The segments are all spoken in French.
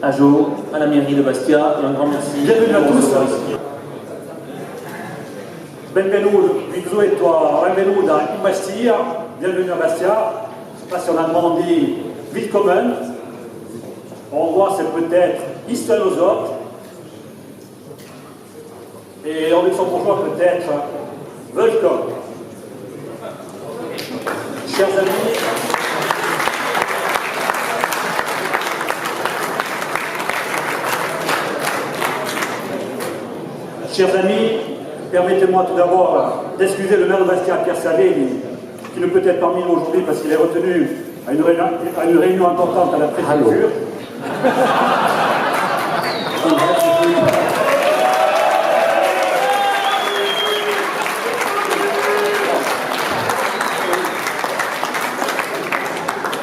à Jo, à la mairie de Bastia, et un grand merci. Bienvenue à tous. Benvenuto in Bastia, bienvenue à Bastia. Je ne sais pas si en allemand on dit Willkommen. En hongrois c'est peut-être Istenozot. Et en luxembourgeois peut-être Welcome. Chers amis, permettez-moi tout d'abord d'excuser le maire de Bastia, Pierre Salini, qui ne peut être parmi nous aujourd'hui parce qu'il est retenu à une réunion importante à la préfecture.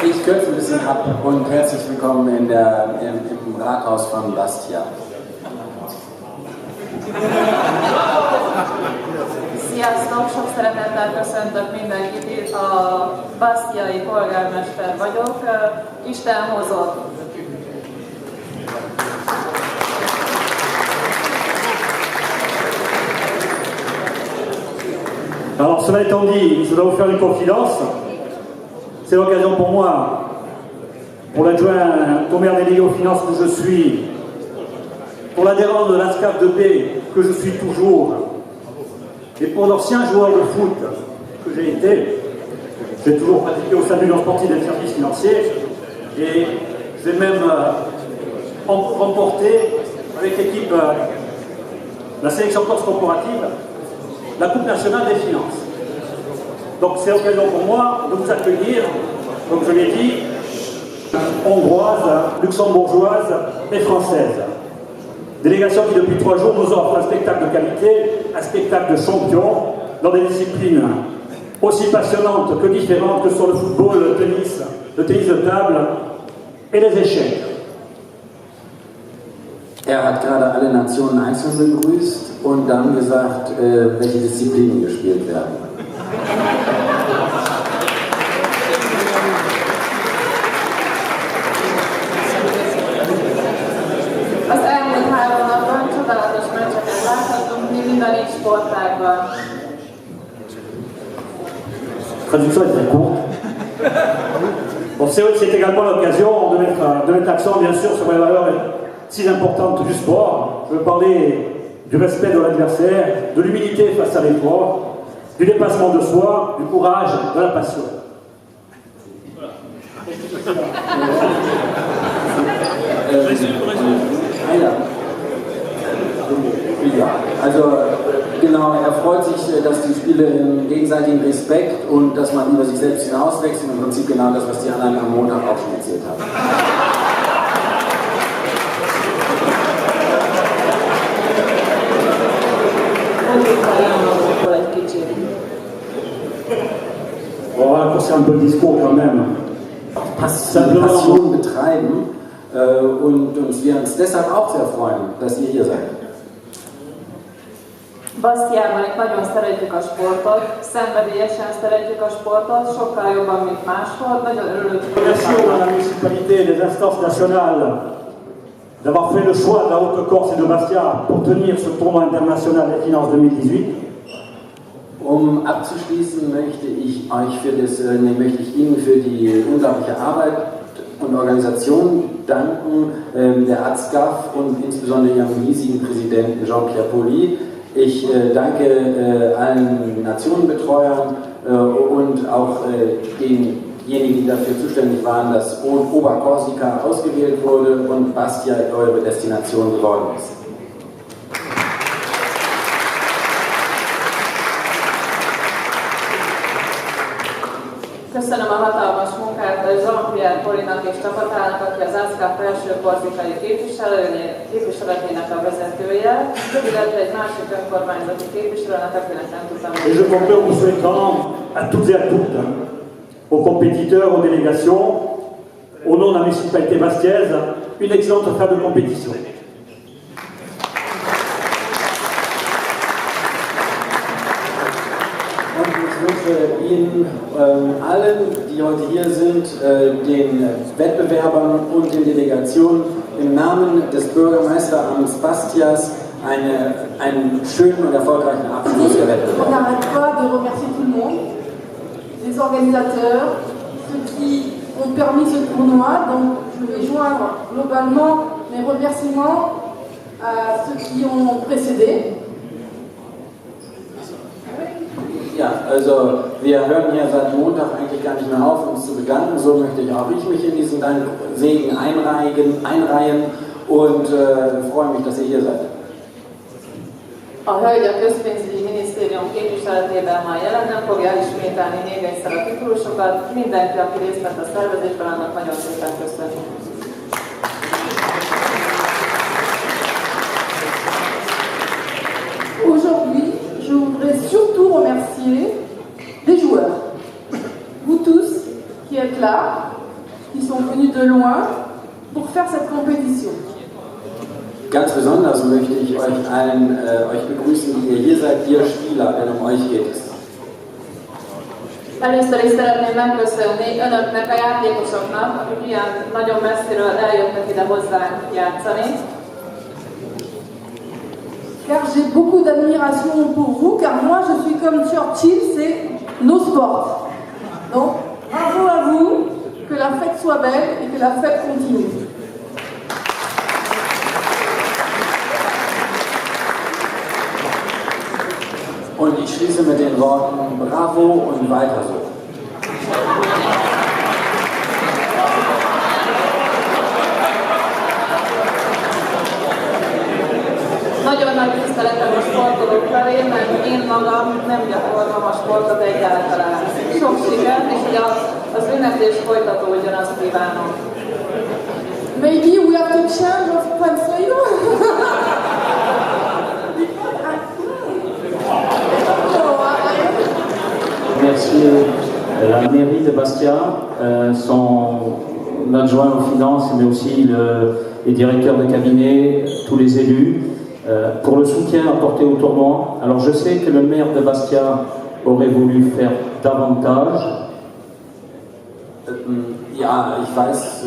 Ich kürze ein bisschen ab und herzlich willkommen im Rathaus von Bastia. Sziasztok! Sok szeretettel köszöntök mindenkit, a basztiai polgármester vagyok. Isten hozott! Alors cela étant dit, je dois vous faire une confidence. C'est l'occasion pour moi, pour l'adjoint au maire délégué aux finances que je suis, pour l'adhérent de l'ASCAF de B que je suis toujours, et pour l'ancien joueur de foot que j'ai été, j'ai toujours pratiqué au sein de l'Union sportive des services financiers, et j'ai même remporté avec l'équipe, la sélection corse corporative, la Coupe nationale des finances. Donc c'est l'occasion pour moi de vous accueillir, comme je l'ai dit, hongroise, luxembourgeoise et française. Délégation qui depuis 3 jours nous offre un spectacle de qualité, un spectacle de champion dans des disciplines aussi passionnantes que différentes que sur le football, le tennis de table et les échecs. Hat gerade alle Nationen einzeln begrüßt und dann gesagt, welche Disziplinen gespielt werden. Az elmúlt 3 napban csodálatos meccseket láthattunk minden sportágban. Traduction est très courte. Bon, c'est également l'occasion de mettre l'accent bien sûr sur les valeurs si importantes du sport. Je veux parler du respect de l'adversaire, de l'humilité face à l'effort, du dépassement de soi, du courage, de la passion. Ja, also genau, er freut sich, dass die Spiele im gegenseitigen Respekt und dass man über sich selbst hinauswächst, im Prinzip genau das, was die anderen am Montag auch schon erzählt haben. On va raccourcir un peu le discours quand même. Passion betreiben und wir uns deshalb auch sehr freuen, dass ihr hier seid. Basztiában nagyon szeretjük a sportot, szenvedélyesen szeretjük a sportot, sokkal jobban, mint máshol. Nagyon örülök, hogy Merci à la municipalité et des instances nationales d'avoir fait le choix de la Haute-Corse et de Bastia pour tenir ce tournoi international des finances 2018. Abzuschließen möchte ich Ihnen für die unglaubliche Arbeit und Organisation danken, der ASCAF und insbesondere Ihrem hiesigen Präsidenten Jean-Pierre Poli. Ich danke allen Nationenbetreuern und auch denjenigen, die dafür zuständig waren, dass Oberkorsika ausgewählt wurde und Bastia eure Destination geworden ist. köszönöm a hatalmas munkát Jean-Pierre Polinak és csapatának, aki az ASCAF felső korzikai képviseletének a vezetője, illetve egy másik önkormányzati képviselőnek, akinek nem tudtam. Et je conclure en vous souhaitant à toutes et à toutes, aux compétiteurs, aux délégations, au nom de la municipalité bastiaise, une excellente fin de compétition. Und ich wünsche Ihnen allen, die heute hier sind, den Wettbewerbern und den Delegationen im Namen des Bürgermeisteramts Bastias einen schönen und erfolgreichen Abschluss der On Wettbewerbe. n'arrête pas de remercier tout le monde, les organisateurs, ceux qui ont permis ce tournoi. Donc je vais joindre globalement mes remerciements à ceux qui ont précédé. Ja, also wir hören hier seit Montag eigentlich gar nicht mehr auf, uns zu bedanken. So möchte auch ich mich in diesen Segen einreihen und freue mich, dass ihr hier seid. A Hölgy a Közpénzügyi Minisztérium képviseletében már jelen nem fogja elismételni még egyszer a titulusokat. Mindenki, aki részt vett a szervezésben, annak nagyon szépen köszönjük. Aujourd'hui, je voudrais surtout remercier les joueurs. Vous tous qui êtes là, qui sont venus de loin pour faire cette compétition. Ganz besonders möchte ich euch begrüßen, die ihr hier seid, ihr Spieler, denn um euch geht es. Először is szeretném megköszönni önöknek, a játékosoknak, akik ilyen nagyon messziről eljöttek ide hozzánk játszani. Car j'ai beaucoup d'admiration pour vous, car moi je suis comme Churchill, c'est nos sports. Donc, bravo à vous, que la fête soit belle et que la fête continue. Und ich schließe mit den Worten Bravo und weiter so. Nagyon nagy tiszteletem a sportolók felé, mert én magam nem gyakorlom a sportot egyáltalán. Sok sikert, és hogy az ünneplés folytatódjon, azt kívánom. Maybe we have to change of translator. Remercier la mairie de Bastia, son adjoint aux finances, mais aussi les directeurs de cabinet, tous les élus, pour le soutien apporté au tournoi. Alors je sais que le maire de Bastia aurait voulu faire davantage. Ja, ich weiß,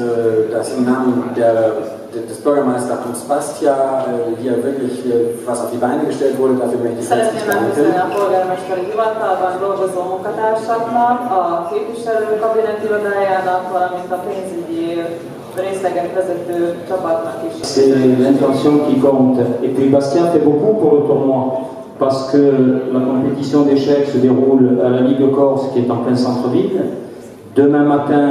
dass im Namen des Bürgermeisteramts Bastia hier wirklich was auf die Beine gestellt wurde. Dafür möchte ich herzlich Szeretném megköszönni danken. a polgármesteri hivatalban dolgozó munkatársaknak, a képviselőkabinet irodájának, valamint a pénzügyi részleget vezető csapatnak is. C'est l'intention qui compte. Et puis Bastia fait beaucoup pour le tournoi, parce que la compétition d'échecs se déroule à la Ligue Corse, qui est en plein centre-ville. Demain matin,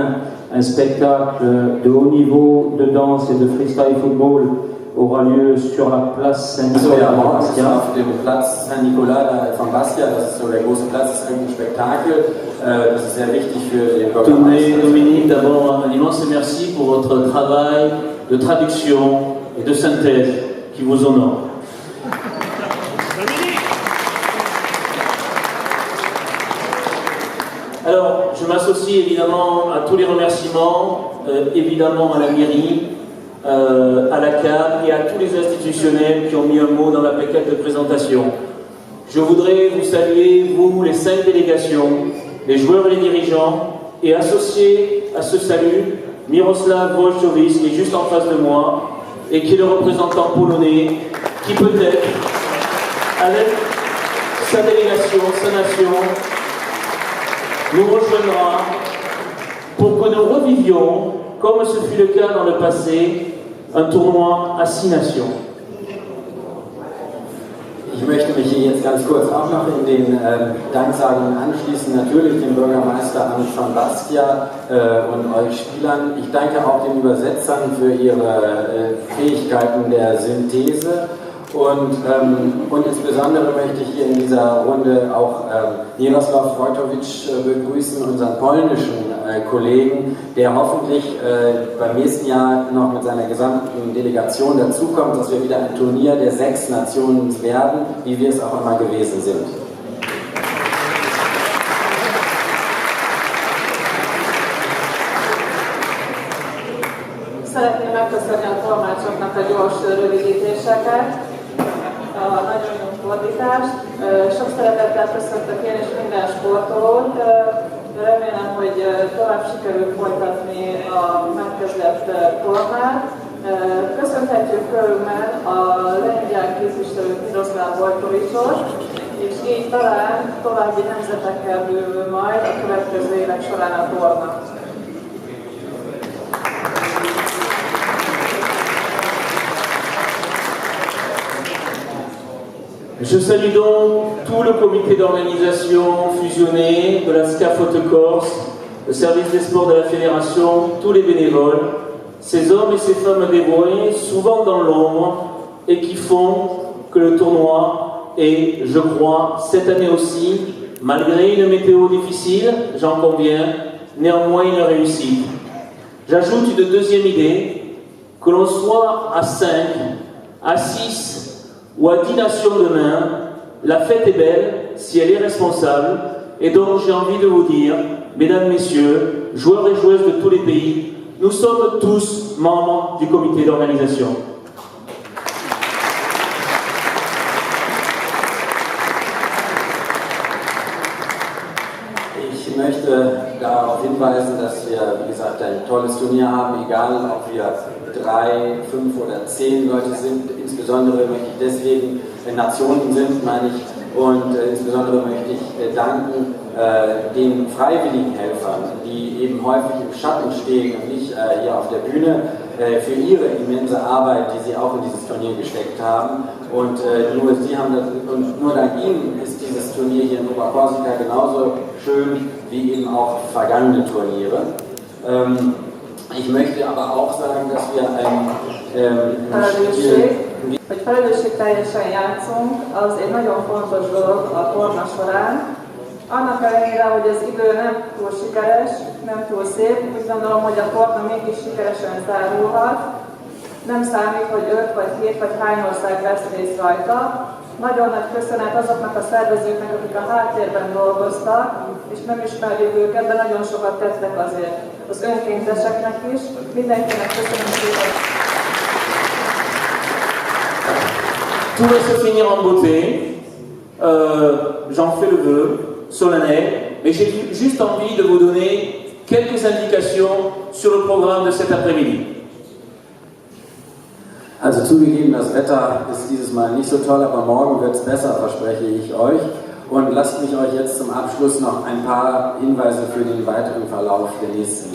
un spectacle de haut niveau de danse et de freestyle football aura lieu sur la place Saint-Nicolas de Bastia. Auf dem Platz Saint-Nicolas von Bastia, das ist so der große Platz, das ist ein Spektakel. Das ist sehr wichtig für den Tenez, Bürgermeister. Dominique, d'abord un immense merci pour votre travail de traduction et de synthèse qui vous honore. Alors, je m'associe évidemment à tous les remerciements, évidemment à la mairie, à la CAB et à tous les institutionnels qui ont mis un mot dans la plaquette de présentation. Je voudrais vous saluer, vous, les 5 délégations, les joueurs et les dirigeants, et associer à ce salut Miroslav Wojciowicz, qui est juste en face de moi, et qui est le représentant polonais, qui peut-être, avec sa délégation, sa nation, nous rejoindra pour que nous revivions, comme ce fut le cas dans le passé, un tournoi à 6 nations. Ich möchte mich hier jetzt ganz kurz auch noch in den Danksagungen anschließen, natürlich dem Bürgermeisteramt von Bastia und euch Spielern. Ich danke auch den Übersetzern für ihre Fähigkeiten der Synthese und insbesondere möchte ich hier in dieser Runde auch Miroslav Wojciowicz begrüßen, unseren polnischen Kollegen, der hoffentlich beim nächsten Jahr noch mit seiner gesamten Delegation dazukommt, dass wir wieder ein Turnier der 6 Nationen werden, wie wir es auch immer gewesen sind. Szeretném megköszönni a tolmácsoknak a gyors rövidítéseket, a nagyon jó fordítást. Sok szeretettel köszöntök én és minden sportolót. Remélem, hogy tovább sikerül folytatni a megkezdett tornát. Köszönhetjük körülmen a lengyel képviselőt Miroslav Bojkovicsot, és így talán további nemzetekkel bővül majd a következő évek során a torna. Je salue donc tout le comité d'organisation fusionné de la SCAF Haute-Corse, le service des sports de la fédération, tous les bénévoles, ces hommes et ces femmes dévoués, souvent dans l'ombre, et qui font que le tournoi est, je crois, cette année aussi, malgré une météo difficile, j'en conviens, néanmoins une réussite. J'ajoute une deuxième idée, que l'on soit à 5, à 6, ou à 10 nations demain, la fête est belle si elle est responsable, et donc j'ai envie de vous dire, mesdames, messieurs, joueurs et joueuses de tous les pays, nous sommes tous membres du comité d'organisation. Ich möchte darauf hinweisen, dass wir, wie gesagt, ein tolles Turnier haben, egal ob wir 3, 5 oder 10 Leute sind. Insbesondere möchte ich deswegen, wenn Nationen sind, meine ich, und insbesondere möchte ich danken den freiwilligen Helfern, die eben häufig im Schatten stehen und nicht hier auf der Bühne, für ihre immense Arbeit, die sie auch in dieses Turnier gesteckt haben. Und nur sie haben das, und nur dank ihnen ist dieses Turnier hier in Oberkorsika genauso schön wie eben auch vergangene Turniere. Ich möchte aber auch sagen, dass wir hogy felelősségteljesen játszunk, az egy nagyon fontos dolog a torna során. Annak ellenére, hogy az idő nem túl sikeres, nem túl szép, úgy gondolom, hogy a torna mégis sikeresen zárulhat. Nem számít, hogy 5 vagy 7 vagy hány ország vesz részt rajta. Nagyon nagy köszönet azoknak a szervezőknek, akik a háttérben dolgoztak, és nem ismerjük őket, de nagyon sokat tettek azért. Az önkénteseknek is, mindenkinek köszönöm szépen. Tout va se finir en beauté, j'en fais le vœu solennel, mais j'ai juste envie de vous donner quelques indications sur le programme de cet après-midi. Also zugegeben, das Wetter ist dieses Mal nicht so toll, aber morgen wird es besser, verspreche ich euch. Und lasst mich euch jetzt zum Abschluss noch ein paar Hinweise für den weiteren Verlauf der nächsten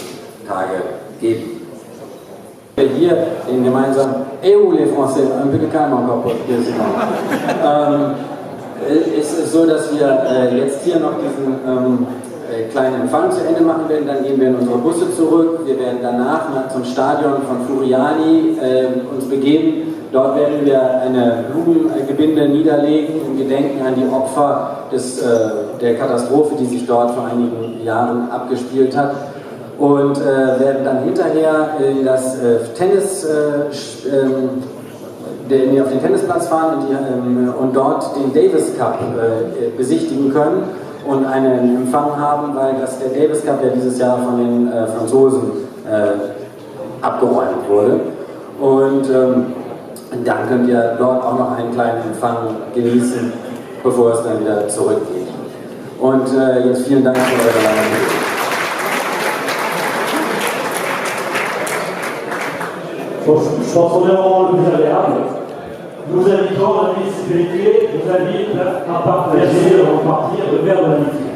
Tage geben. Hier den gemeinsamen les Français, bitte keiner encore es ist so, dass wir jetzt hier noch diesen kleinen Empfang zu Ende machen werden, dann gehen wir in unsere Busse zurück, wir werden danach zum Stadion von Furiani uns begeben. Dort werden wir eine Blumengebinde niederlegen im Gedenken an die Opfer der Katastrophe, die sich dort vor einigen Jahren abgespielt hat. Und werden dann hinterher in das auf den Tennisplatz fahren und dort den Davis Cup besichtigen können und einen Empfang haben, weil der Davis Cup ja dieses Jahr von den Franzosen abgeräumt wurde. Und dann könnt ihr dort auch noch einen kleinen Empfang genießen, bevor es dann wieder zurückgeht. Und jetzt vielen Dank für eure Aufmerksamkeit. Je pense qu'on est vraiment le plus agréable. Nous invitons la municipalité, nous invite à partager, à repartir le verre de l'amitié.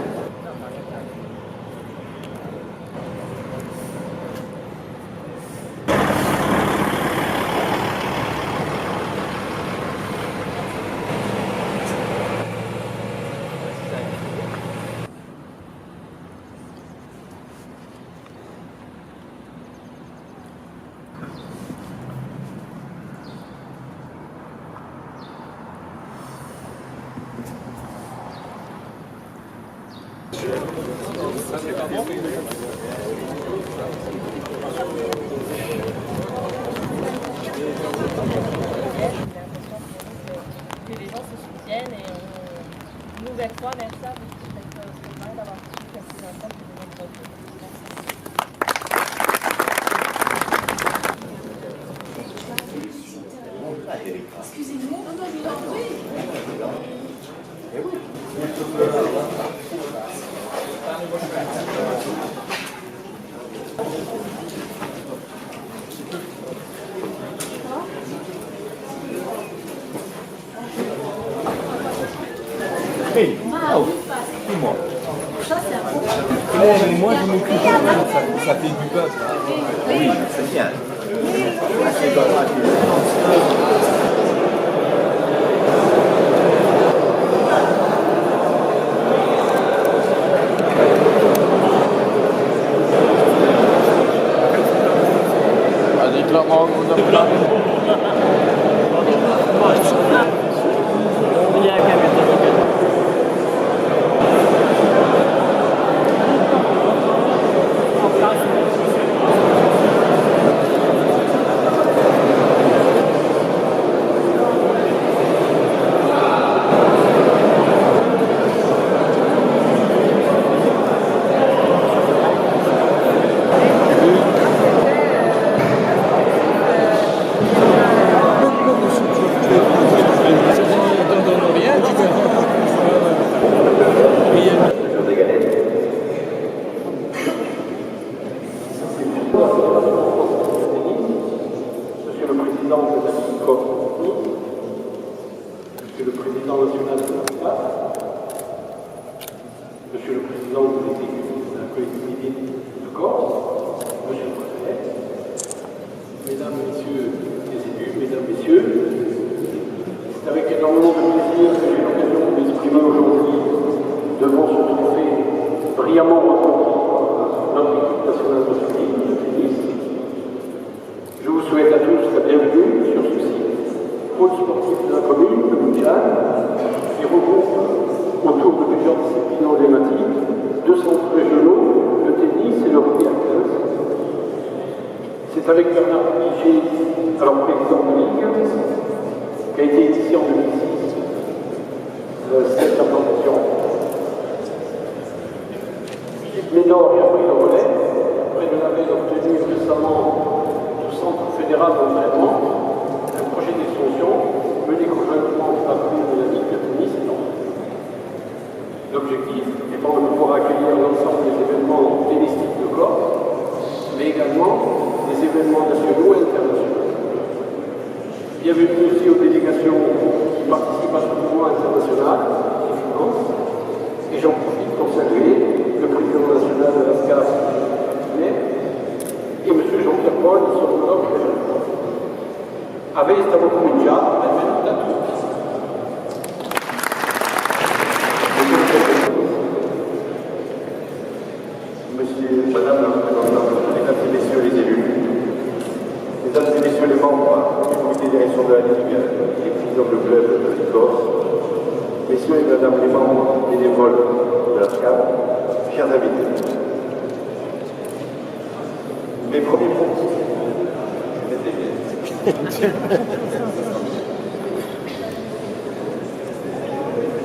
Que les gens se soutiennent et une nouvelle fois, merci à vous d'avoir su passer ensemble de nombreux. Excusez-moi, non, je vous en prie. Oui. Oui. Ah oui. Dis-moi. Mais moi, je m'occupe de ça fait du peuple. Oui, c'est bien.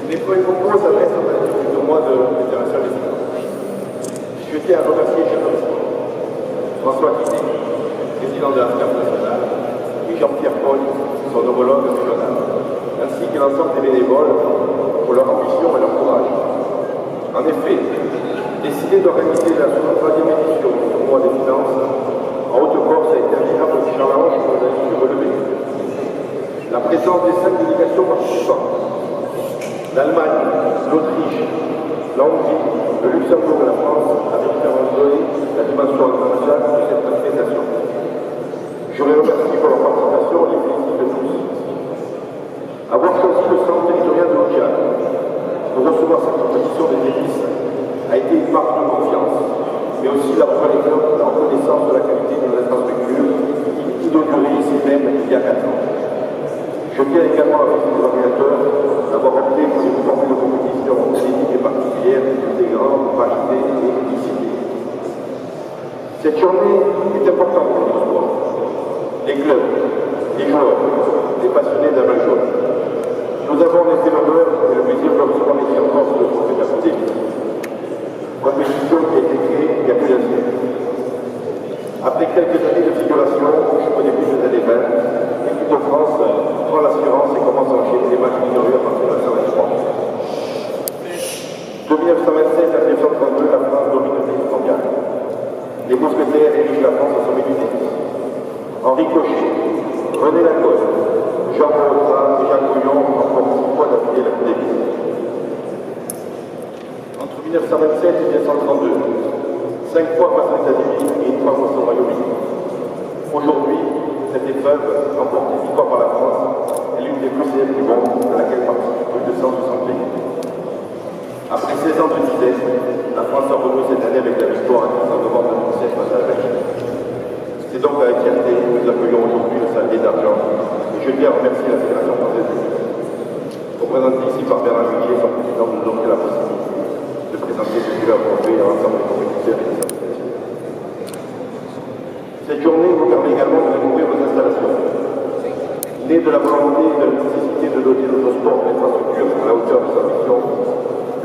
Les premiers propos s'adressent au mois de l'International des finances. Je tiens à remercier François Quinet, président de l'ASCAF nationale, et Jean-Pierre Paul, son homologue régional, ainsi que l'ensemble des bénévoles pour leur ambition et leur courage. En effet, décider d'organiser la 63e édition du tournoi des finances en Haute-Corse a été un véritable challenge pour les amis relevés. La présence des 5 délégations participantes, l'Allemagne, l'Autriche, la Hongrie, le Luxembourg et la France a véritablement donné la dimension internationale de cette manifestation. Je les remercie pour leur participation et les félicite de tous. Avoir choisi le centre territorial de Lausanne pour recevoir cette compétition des tennis a été une marque de confiance, mais aussi la reconnaissance de la qualité de nos infrastructures inaugurées ici même il y a 4 ans. Je tiens également à remercier l'organisateur d'avoir opté pour une formule de compétition inédite et particulière, intégrant parité et unicité. Cette journée est importante pour notre sport. Les clubs, les joueurs, les passionnés d'un même jaune. Nous avons en effet l'honneur et le plaisir de recevoir ici en France le trophée de la Coupe des Villes. Compétition qui a été créée il y a plus d'un siècle. Après quelques années de figuration au début des années 20, l'équipe de France prend l'assurance et commence à enchaîner les matchs minorés à partir de 1923. De 1927 à 1932, la France domine le tennis mondial. Les mousquetaires érigent la France à son milieu tennis. Henri Cochet, René Lacoste, Jean Mautra et Jacques Bouillon remportent 6 fois d'affilée la Coupe des Villes. 1927 et 1932, 5 fois face aux États-Unis et 3 fois au Royaume-Uni. Aujourd'hui, cette épreuve, remportée 10 fois par la France, est l'une des plus célèbres du monde, à laquelle participent plus de 160 pays. Après 16 ans de disette, la France a renoué cette année avec la victoire à 15 novembre 2016 face à la Belgique. C'est donc avec fierté que nous accueillons aujourd'hui le Saladier d'Argent et je tiens à remercier la Fédération française de foot, représentée ici par Bernard Juillet, son président, de nous donner la possibilité de présenter ce divers trophée à l'ensemble des compétiteurs et des associations. Cette journée vous permet également de découvrir vos installations. Née de la volonté et de la nécessité de doter notre sport d'infrastructures à la hauteur de sa mission,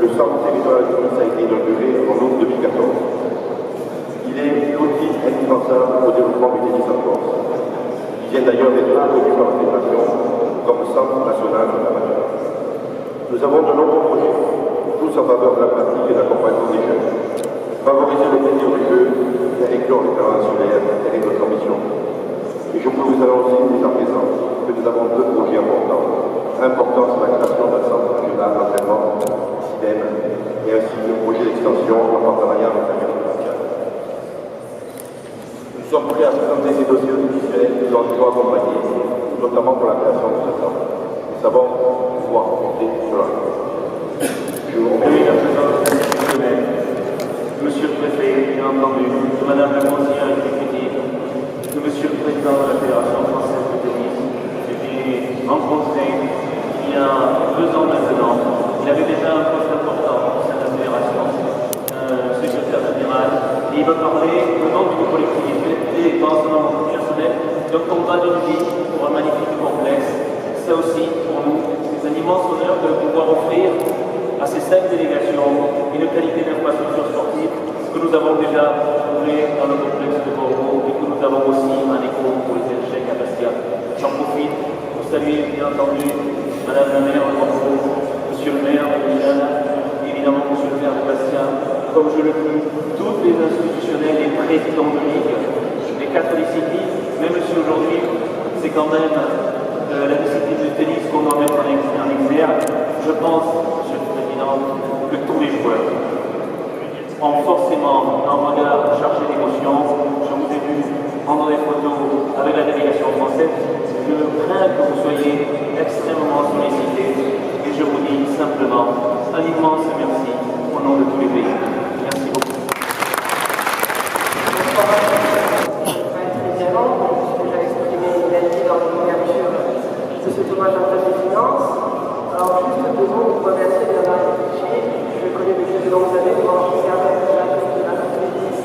le centre territorial de Nice a été inauguré en août 2014. Il est l'outil indispensable au développement du tennis en Corse. Il vient d'ailleurs d'être reconnu par la Fédération comme centre national amateur. Nous avons de nombreux projets, tous en faveur de la pratique et de l'accompagnement des jeunes. Favoriser le plaisir du jeu et inclure les talents insulaires est notre ambition. Et je peux vous annoncer dès à présent que nous avons 2 projets importants. Important, c'est la création d'un centre régional d'entraînement, CIDEM, et ainsi le projet d'extension en partenariat avec la mairie sociale. Nous sommes prêts à présenter ces dossiers officiels qui nous ont accompagnés, notamment pour la création de ce centre. Nous savons pouvoir compter sur la Je vous remercie. La présence institutionnelle, Monsieur le Préfet, bien entendu, de Madame la Conseillère exécutive, de Monsieur le Président de la Fédération française de tennis, que j'ai rencontré il y a 2 ans maintenant. Il avait déjà un poste important au sein de la Fédération, secrétaire général, et il va parler au nom d'une collectivité et dans son nom personnel d'un combat de vie pour un magnifique complexe. Ça aussi, pour nous, c'est un immense honneur de pouvoir offrir à ces 5 délégations une qualité d'infrastructure sportive que nous avons déjà trouvé dans le complexe de Bordeaux et que nous avons aussi un écho pour les échecs à Bastia. J'en profite pour saluer bien entendu Madame la maire de Bordeaux, Monsieur le maire de Milan, évidemment Monsieur le maire de Bastia, comme je le dis, toutes les institutionnels, les présidents de ligue, les 4 disciplines, même si aujourd'hui c'est quand même la discipline du tennis qu'on doit mettre en exergue, je pense, Monsieur le Président, que tous les joueurs ont forcément un regard chargé d'émotion. Je vous ai vu prendre des photos avec la délégation française. Je crains que vous soyez extrêmement sollicités et je vous dis simplement un immense merci au nom de tous les pays. Merci beaucoup. Ce tournoi de finances. Alors, juste 2 mots pour remercier Bernard Juillet. Je le connais depuis de longues années pour regarder la tennis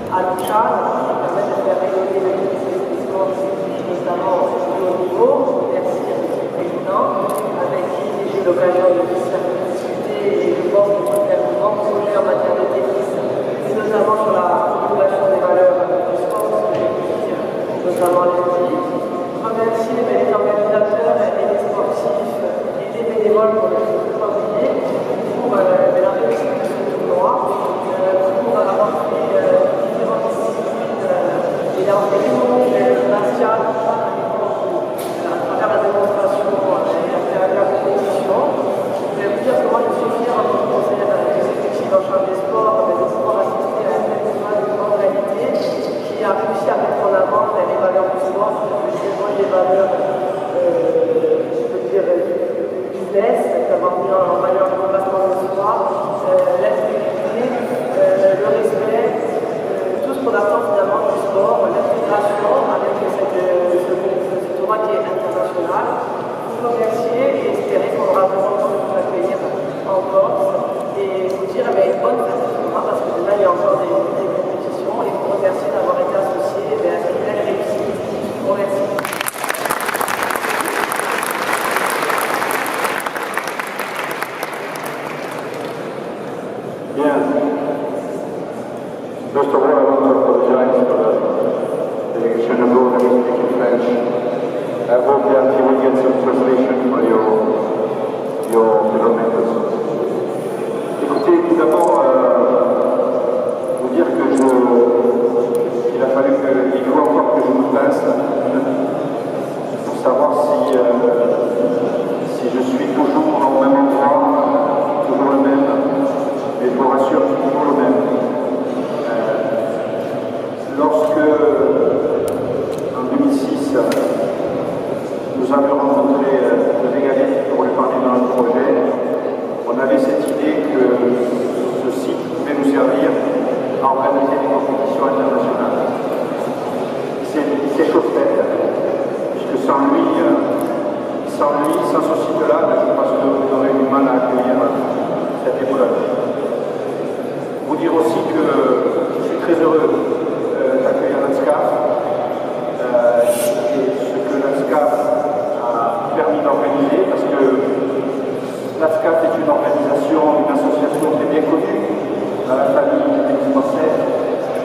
à Luchard, qui permet de faire rayonner le tennis des sports, notamment au haut niveau. Merci à M. le Président, avec qui j'ai eu l'occasion de discuter et je pense qu'on peut faire un grand projet en matière de tennis, et notamment sur la population des valeurs du sport, notamment les filles. Remercier les organisateurs et les sportifs et les bénévoles pour le calendrier, pour la réussite de ce tournoi, pour avoir fait différentes disciplines et d'avoir fait des martiales à travers la démonstration et la compétition. Je voulais vous dire que moi je suis fier en tant que conseillère exécutive en charge des sports assistés à un festival de grande qualité qui a réussi à mettre en avant les valeurs du sport. Les valeurs, je peux dire, du business, d'avoir mis en valeur le développement du sport, l'intégrité, le respect, tout ce qu'on attend finalement du sport, l'intégration avec ce tournoi qui est international. Vous remercier et espérer qu'on aura besoin de vous accueillir en Corse et vous dire une bonne fête de tournoi parce que déjà il y a encore des compétitions et vous remercier d'avoir été associé à cette belle réussite. Merci. First of all, I want to apologize for the delegation abroad and speaking French. I hope that you will get some translation for your kilometers. Écoutez, tout d'abord, vous dire que qu'il a fallu qu'il faut encore que je me passe pour savoir si je suis toujours au même endroit, toujours le même. Et je vous rassure lorsque, en 2006, nous avions rencontré le Végaliste pour lui parler de notre projet, on avait cette idée que ce site pouvait nous servir à organiser des compétitions internationales. C'est chose faite, puisque sans ce site-là, je pense que vous aurez du mal à accueillir cette épreuve. Vous dire aussi que je suis très heureux d'accueillir l'ANSCAF, et ce que l'ANSCAF a permis d'organiser, parce que l'ANSCAF est une organisation, une association très bien connue dans la famille du tennis français.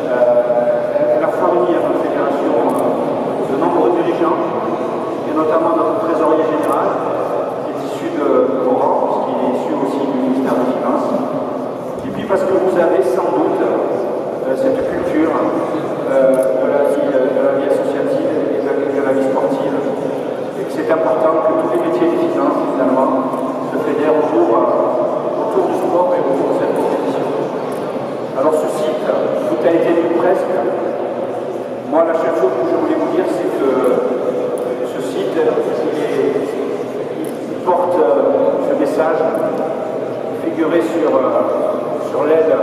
Elle a fourni à notre fédération de nombreux dirigeants, et notamment notre trésorier général, qui est issu de Oran, puisqu'il est issu aussi du ministère des Finances. Et puis parce que vous avez sans doute cette culture de la vie associative et de la vie sportive, et que c'est important que tous les métiers des finances, finalement, se fédèrent autour du sport et autour de cette compétition. Alors ce site, tout a été dit presque. Moi, la seule chose que je voulais vous dire, c'est que ce site, il porte ce message figuré sur l'aile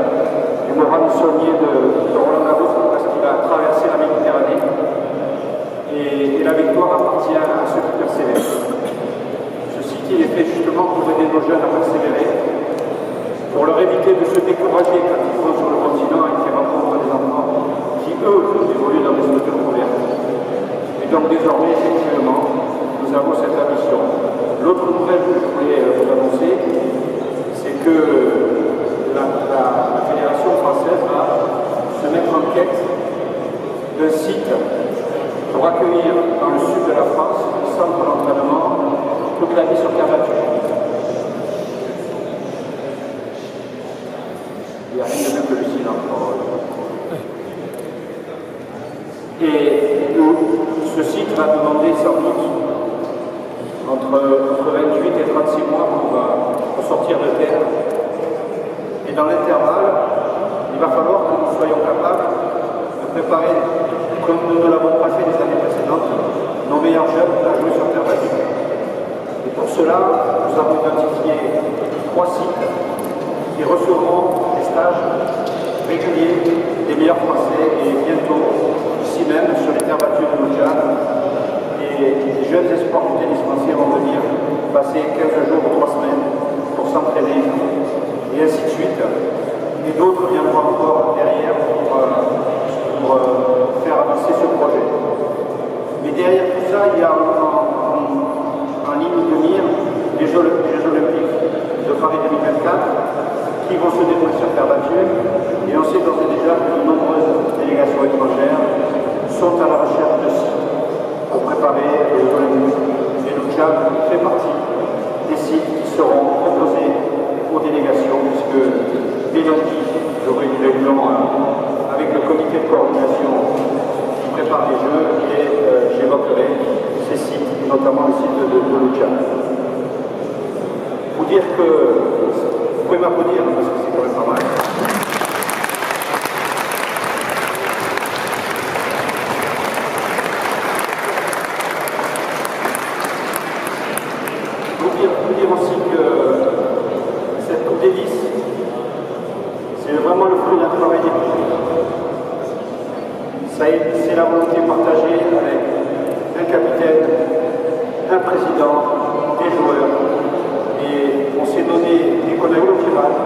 du Morane Saunier de Roland Garros, parce qu'il a traversé la Méditerranée, et la victoire appartient à ceux qui persévèrent. Ce site, il est fait justement pour aider nos jeunes à persévérer, pour leur éviter de se décourager quand ils vont sur le continent et qu'ils rencontrent des enfants qui, eux, évoluent dans des structures couvertes. Et donc désormais, effectivement, nous avons cette ambition. L'autre nouvelle que je voulais vous annoncer, c'est que la Fédération française va se mettre en quête d'un site pour accueillir dans le sud de la France un centre d'entraînement toute la vie sur terre battue. Il n'y a rien de mieux que le silence. Et ce site va demander sans doute entre 28 et 36 mois pour sortir de terre. Et dans l'intervalle, il va falloir que nous soyons capables de préparer, comme nous ne l'avons pas fait les années précédentes, nos meilleurs jeunes à jouer sur terre battue. Et pour cela, nous avons identifié 3 sites qui recevront des stages réguliers des meilleurs Français et bientôt, ici même, sur les terres battues de Lucha. Et les jeunes espoirs du tennis français vont venir passer 15 jours ou 3 semaines pour s'entraîner, et ainsi de suite. Et d'autres viendront encore derrière pour faire avancer ce projet. Mais derrière tout ça, il y a en ligne de mire les Jeux Olympiques de Paris 2024 qui vont se dérouler sur terre battue. Et on sait d'ores et déjà que de nombreuses délégations étrangères sont à la recherche de sites pour préparer les Jeux Olympiques. Et le Tchad fait partie des sites qui seront proposés aux délégations, puisque dès lundi, j'aurai une réunion avec le comité de coordination qui prépare les Jeux et j'évoquerai ces sites, notamment le site de Lucha. Pour dire que, vous pouvez m'applaudir parce que c'est quand même pas mal. Vous dire aussi que cette Coupe Davis, c'est vraiment le fruit d'un travail d'équipe. C'est la volonté partagée avec un capitaine, un président, des joueurs. Et on s'est donné, dès qu'on a eu le tirage,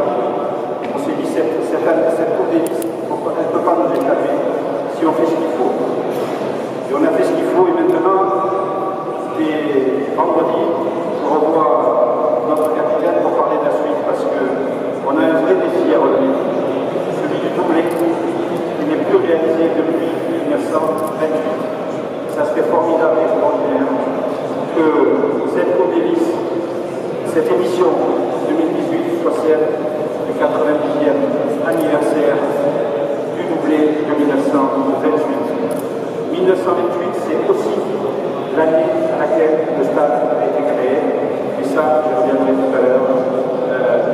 on s'est dit cette Coupe Davis, elle ne peut pas nous échapper si on fait ce qu'il faut. Et on a fait ce qu'il faut, et maintenant, vendredi, je revois notre capitaine pour parler de la suite, parce qu'on a un vrai défi à relever, celui du doublé, qui n'est plus réalisé depuis 1928. Ça serait formidable et extraordinaire que cette Coupe Davis, cette édition 2018 soit celle du 90e anniversaire du doublé de 1928. 1928, c'est aussi l'année à laquelle le stade a été créé, et ça, je reviendrai tout à l'heure,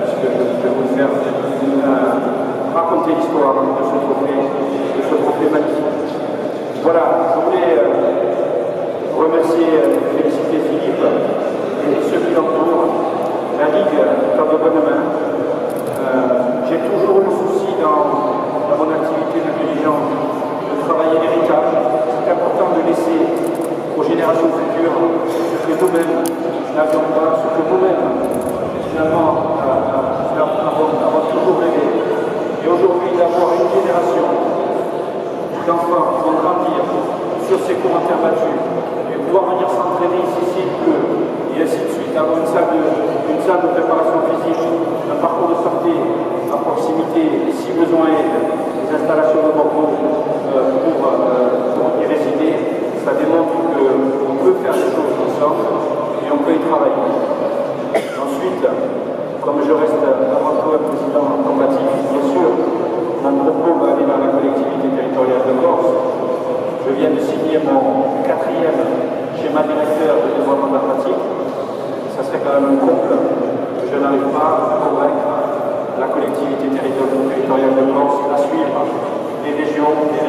puisque je vais vous faire raconter l'histoire de ce trophée magnifique. générations futures ce que nous-mêmes n'avions pas, ce que nous-mêmes, finalement, avons toujours rêvé. Et aujourd'hui, d'avoir une génération d'enfants qui vont grandir sur ces cours interbattus et pouvoir venir s'entraîner ici s'il pleut, et ainsi de suite, avoir une salle de préparation physique, un parcours de sortie à proximité, et si besoin est, des installations de repos pour y résider, ça démontre qu'on peut faire des choses ensemble et on peut y travailler. Ensuite, comme je reste avant tout un président combatif, bien sûr, mon propos va aller dans la collectivité territoriale de Corse. Je viens de signer mon 4e schéma directeur de développement de la pratique. Ça serait quand même un couple que je n'arrive pas à convaincre la collectivité territoriale de Corse à suivre les régions qui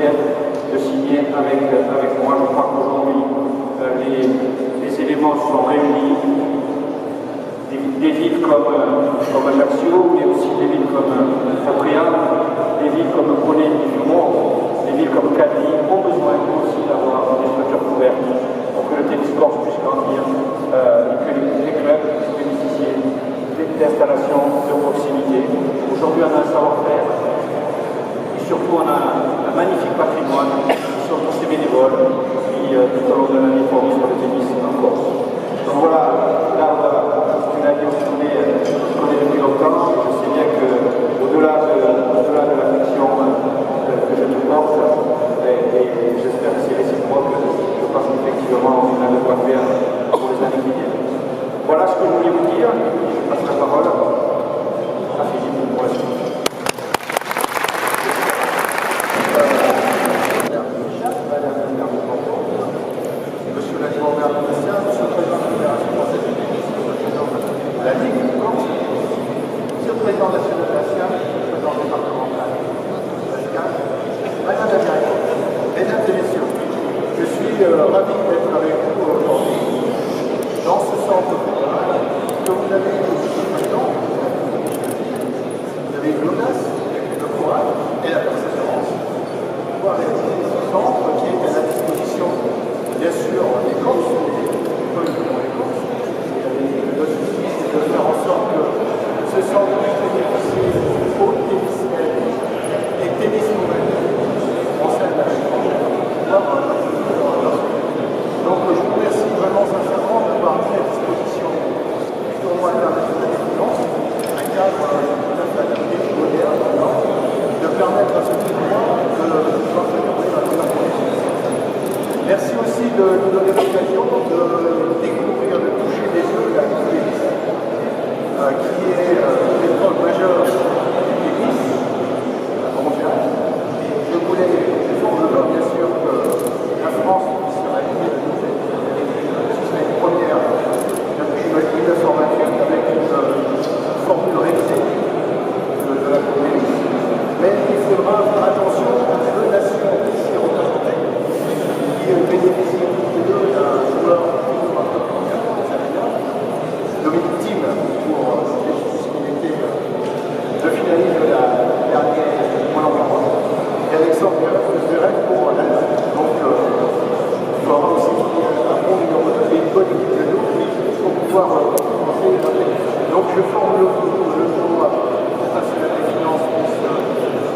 viennent de signer avec moi. Je crois qu'aujourd'hui, les éléments sont réunis. Des villes comme Ajaccio, mais aussi des villes comme Capriane, des villes comme Bonnet-Dumont, des villes comme Cali ont besoin aussi d'avoir des structures couvertes pour que le tennis corse puisse grandir et que les clubs puissent bénéficier d'installations de proximité. Aujourd'hui, on a un savoir-faire et surtout on a un magnifique patrimoine qui sont tous ces bénévoles qui, tout au long de l'année, font vivre le tennis en Corse. Donc voilà, là, une année où je connais depuis longtemps, je sais bien qu'au-delà de l'affection que je te porte, et j'espère que c'est réciproque, je pense qu'effectivement on a de quoi faire pour les années qui viennent. Voilà ce que je voulais vous dire. Je passe la parole à Philippe pour la suite. Monsieur l'animateur ministère, monsieur le président de la Fédération française de tennis, la Ligue de Corse, monsieur le président national de la SCAF, monsieur le président départemental de la SCAF, madame la directrice, mesdames et messieurs, je suis ravi d'être avec vous aujourd'hui dans ce centre culturel que vous avez maintenant. Vous avez eu l'audace, le courage et la persévérance de pouvoir réaliser ce centre qui est à la disposition, bien sûr, des Corses, les Corses, le souci, c'est de faire en sorte que ce centre puisse bénéficier au tennis et tennis nouvelle en scène de la donc je vous remercie vraiment sincèrement d'avoir mis à disposition du tournoi international des finances un cadre tout à fait adapté, moderne, de permettre à ce tournoi de pouvoir se dérouler dans les meilleures conditions. Merci aussi de nous donner l'occasion de découvrir, de toucher les yeux la Coupe Davis, qui est l'épreuve majeure du tennis mondial. Et je voulais défendre bien sûr que la France puisse réaliser le double. Ce serait une première depuis 1928 avec une formule révisée de la Coupe Davis. Mais il faudra faire attention aux deux nations ici représentées qui bénéficient tous les deux d'un joueur Dominique Thiem puisqu'il était le finaliste de la dernière Roland-Garros et Alexandre Zverev pour l'Allemagne. Donc il faudra aussi un bon numéro 2 et une bonne équipe de nous pour pouvoir commencer les intégrer. Donc je forme le tournoi international des finances puisse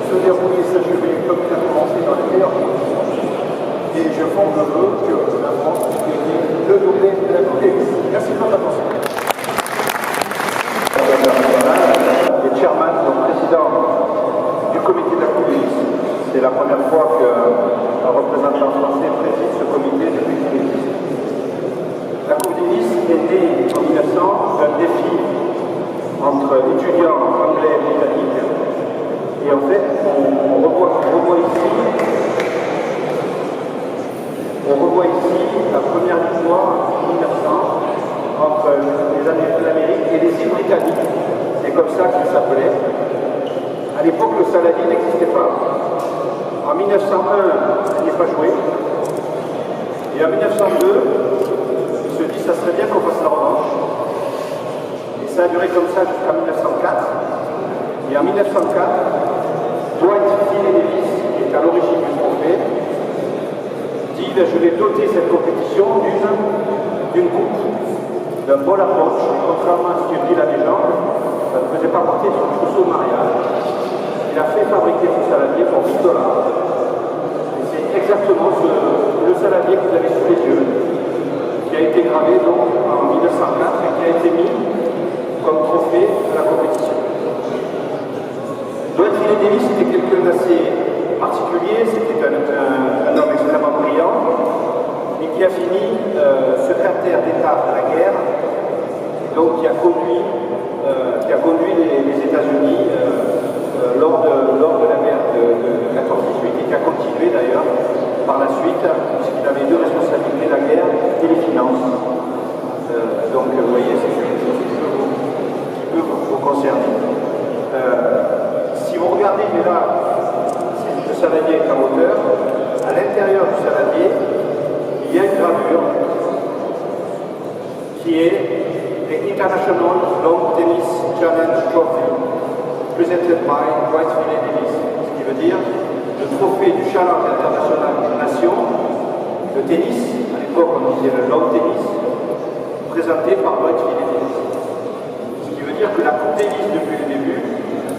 se dérouler et s'achever comme il a commencé dans les meilleures conditions. Et je forme le vœu que la France puisse gagner le doublé de la Coupe Davis. Merci de votre attention. Et chairman, donc président du comité de la Coupe Davis. C'est la première fois qu'un représentant français préside ce comité depuis qu'il existe. La Coupe Davis est née en 1900 d'un défi entre étudiants anglais et britanniques. Et en fait, on revoit ici la première victoire en 1900 entre les Américains d'Amérique et les îles britanniques. C'est comme ça qu'ils s'appelaient. À l'époque, le saladi n'existait pas. En 1901, il n'est pas joué. Et en 1902, il se dit ça serait bien qu'on fasse la revanche. Et ça a duré comme ça jusqu'en 1904. Et en 1904, Dwight Davis, qui est à l'origine du trophée, dit je vais doter cette compétition d'une coupe, d'un bol à poche. Contrairement à ce que dit la légende, ça ne faisait pas partie de son trousseau de mariage. Il a fait fabriquer ce saladier pour 10 $. Et c'est exactement le saladier que vous avez sous les yeux, qui a été gravé donc en 1904 et qui a été mis comme trophée à la compétition. Dwight Davis était quelqu'un d'assez particulier, c'était un homme extrêmement brillant, et qui a fini secrétaire d'État de la guerre, donc qui a conduit les États-Unis lors de la guerre de 14-18 et qui a continué d'ailleurs par la suite, puisqu'il avait deux responsabilités, la guerre et les finances. Donc vous voyez, c'est quelque chose qui peut vous concerner. Si vous regardez là, le saladier est en hauteur, à l'intérieur du saladier, il y a une gravure qui est l'International Lawn Tennis Challenge Trophy, presented by Dwight Davis, ce qui veut dire le trophée du challenge international des nations de tennis, à l'époque on disait le lawn tennis, présenté par Dwight Davis. Ce qui veut dire que la Coupe Davis depuis le début,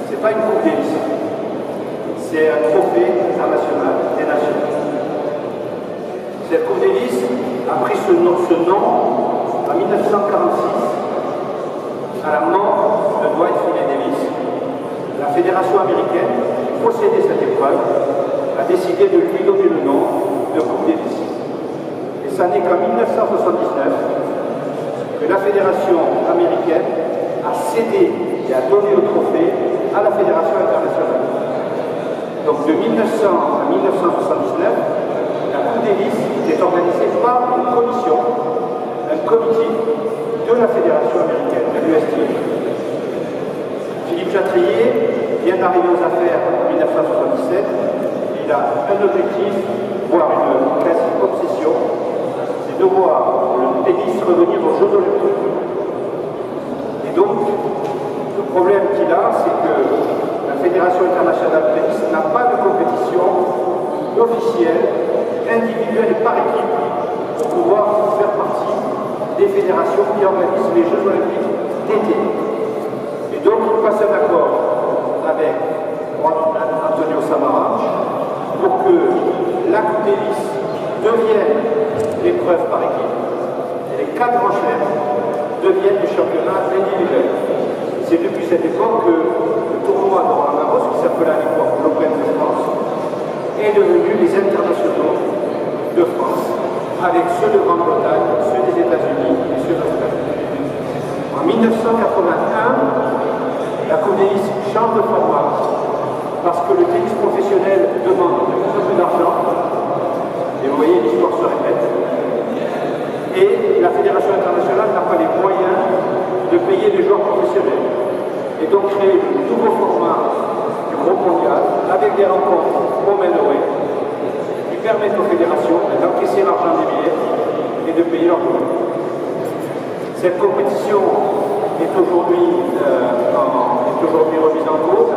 c'est pas une Coupe Davis, c'est un trophée international des nations. Cette Coupe Davis a pris ce nom en 1946, à la mort de Dwight Davis. La fédération américaine, qui possédait cette épreuve, a décidé de lui donner le nom de Coupe Davis. Et ça n'est qu'en 1979 que la fédération américaine a cédé et a donné le trophée à la fédération internationale. Donc de 1900 à 1979, la Coupe Davis est organisée par une commission, un comité de la fédération américaine, de l'USTA. Philippe Chatrier vient d'arriver aux affaires en 1977. Il a un objectif, voire une quasi-obsession, c'est de voir le tennis revenir aux Jeux Olympiques. Et donc, le problème qu'il a, c'est que la Fédération internationale de tennis n'a pas de compétition officielle, individuelle et par équipe pour pouvoir faire partie des fédérations qui organisent les Jeux Olympiques d'été. Et donc, il passe un accord avec Antonio Samara pour que la Coupe Davis devienne l'épreuve par équipe et les 4 grands chefs deviennent des championnats individuels. C'est depuis cette époque que le tournoi de Roland Garros, qui s'appelait à l'époque l'Open de France, est devenu les internationaux de France, avec ceux de Grande-Bretagne, ceux des États-Unis et ceux d'Australie. En 1981, la Coupe Davis change de format parce que le tennis professionnel demande de plus en plus d'argent, et vous voyez, l'histoire se répète, et la Fédération internationale n'a pas les moyens de payer les joueurs professionnels. Et donc créer un nouveau format du groupe mondial avec des rencontres au Main-Away qui permettent aux fédérations d'encaisser l'argent des billets et de payer leurs joueurs. Cette compétition est aujourd'hui remise en cause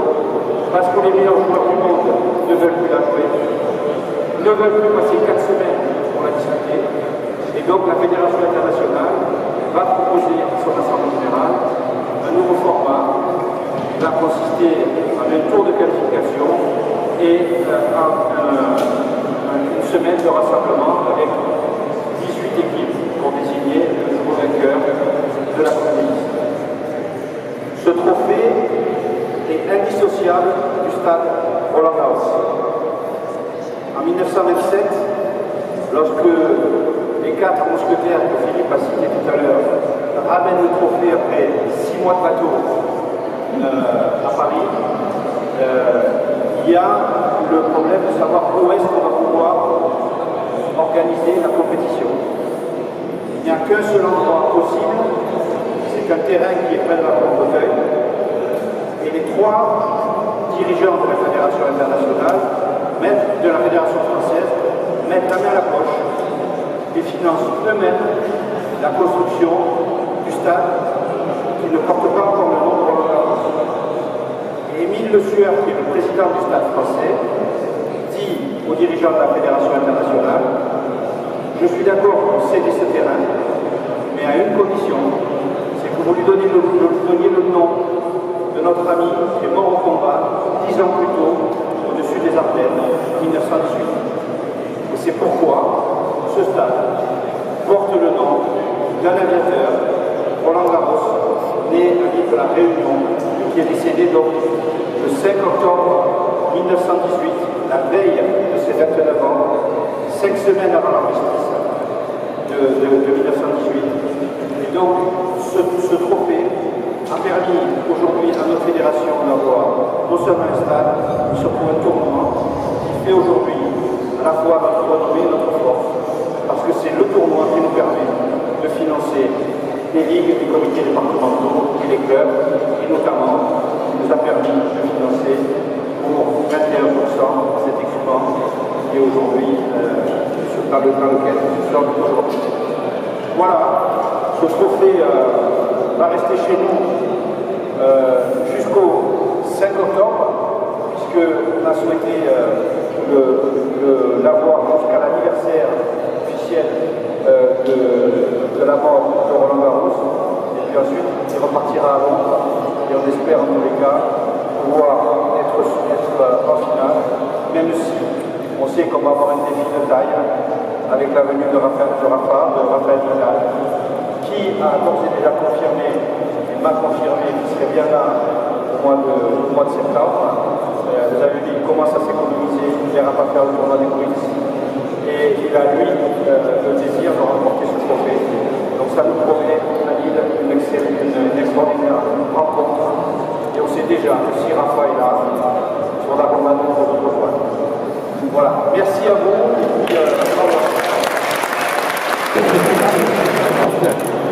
parce que les meilleurs joueurs du monde ne veulent plus la jouer, ne veulent plus passer 4 semaines pour la discuter. Et donc la Fédération internationale va proposer à son assemblée générale un nouveau format qui va consister en un tour de qualification et une semaine de rassemblement avec 18 équipes pour désigner le nouveau vainqueur de la Coupe Davis. Ce trophée est indissociable du stade Roland Garros. En 1927, lorsque les 4 mousquetaires que Philippe a cités tout à l'heure ramènent le trophée après 6 mois de bateau à Paris, il y a le problème de savoir où est-ce qu'on va pouvoir organiser la compétition. Il n'y a qu'un seul endroit possible, c'est un terrain qui est près de la Porte-Auteuil, et les 3 dirigeants de la Fédération internationale, même de la Fédération française, mettent la main à la poche et financent eux-mêmes la construction du stade qui ne porte pas encore le nom de Roland Garros. Et Émile Le Sueur, qui est le président du stade français, dit aux dirigeants de la Fédération internationale: je suis d'accord pour céder ce terrain, mais à une condition, c'est que vous lui donniez le nom de notre ami qui est mort au combat 10 ans plus tôt au-dessus des Ardennes, en 1918. Et c'est pourquoi ce stade porte le nom d'un aviateur, Roland Garros, né à l'île de la Réunion, qui est décédé donc le 5 octobre 1918, la veille de ses 29 ans, 5 semaines avant l'armistice de 1918. Et donc, ce trophée a permis aujourd'hui à notre fédération d'avoir non seulement un stade, mais surtout un tournoi qui fait aujourd'hui à la fois notre renommée et notre force, parce que c'est le tournoi qui nous permet de financer les ligues, les comités départementaux et les clubs, et notamment qui nous a permis de financer pour 21% cet équipement qui est aujourd'hui dans lequel nous sommes aujourd'hui. Voilà, ce trophée va rester chez nous jusqu'au 5 octobre, puisqu'on a souhaité l'avoir jusqu'à l'anniversaire officiel de la mort de Roland Garros. Et puis ensuite, il repartira à Londres, et on espère en tous les cas pouvoir être en finale, même si on sait qu'on va avoir un défi de taille avec la venue de Rafael Nadal, qui a d'ores et déjà confirmé, et m'a confirmé qu'il serait bien là au mois de septembre. Vous avez vu, il commence à s'économiser, il n'ira pas faire le tournoi des Queens. Et il a, lui, le désir de remporter ce trophée. Donc ça nous promet à Lille une extraordinaire rencontre. Et on sait déjà que si Rafa est là, il faudra qu'on va nous rejoindre. Voilà, merci à vous et puis au revoir.